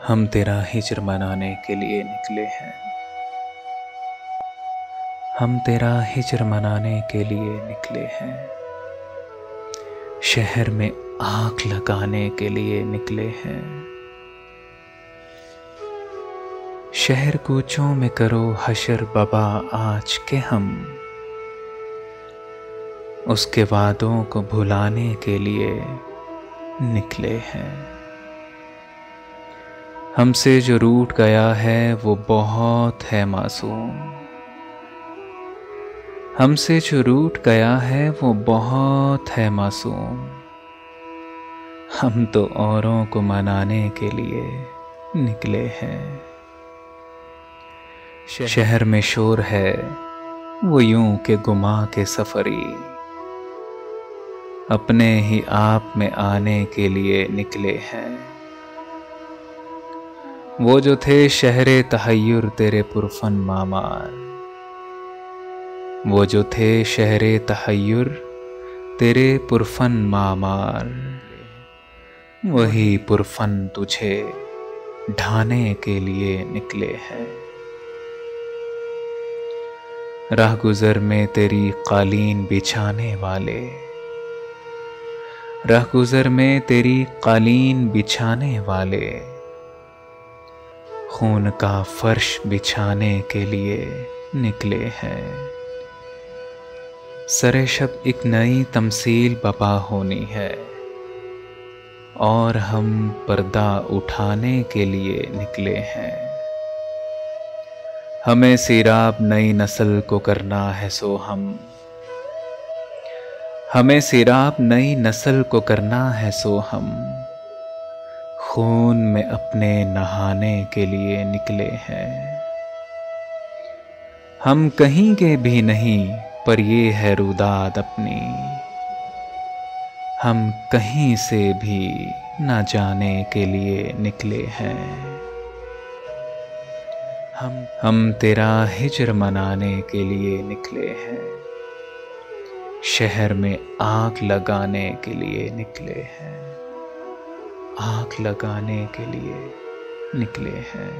हम तेरा हिज्र मनाने के लिए निकले हैं। हम तेरा हिज्र मनाने के लिए निकले हैं। शहर में आग लगाने के लिए निकले हैं। शहर कूचों में करो हशर बबा आज के हम उसके वादों को भुलाने के लिए निकले हैं। हमसे जो रूठ गया है वो बहुत है मासूम। हमसे जो रूठ गया है वो बहुत है मासूम। हम तो औरों को मनाने के लिए निकले हैं। शहर में शोर है वो यूं के गुमा के सफरी अपने ही आप में आने के लिए निकले हैं। वो जो थे शहरे तहय्युर तेरे पुरफन मामार, वो जो थे शहरे तहय्युर तेरे पुरफन मामार, वही पुरफन तुझे ढाने के लिए निकले हैं। राहगुजर में तेरी कालीन बिछाने वाले, राहगुजर में तेरी कालीन बिछाने वाले खून का फर्श बिछाने के लिए निकले हैं। सरे शब एक नई तमसील बपा होनी है और हम पर्दा उठाने के लिए निकले हैं। हमें सीराब नई नस्ल को करना है सो हमें सीराब नई नस्ल को करना है सो हम खून में अपने नहाने के लिए निकले हैं। हम कहीं के भी नहीं पर ये है रुदाद अपनी, हम कहीं से भी न जाने के लिए निकले हैं। हम तेरा हिज्र मनाने के लिए निकले हैं। शहर में आग लगाने के लिए निकले हैं। आग लगाने के लिए निकले हैं।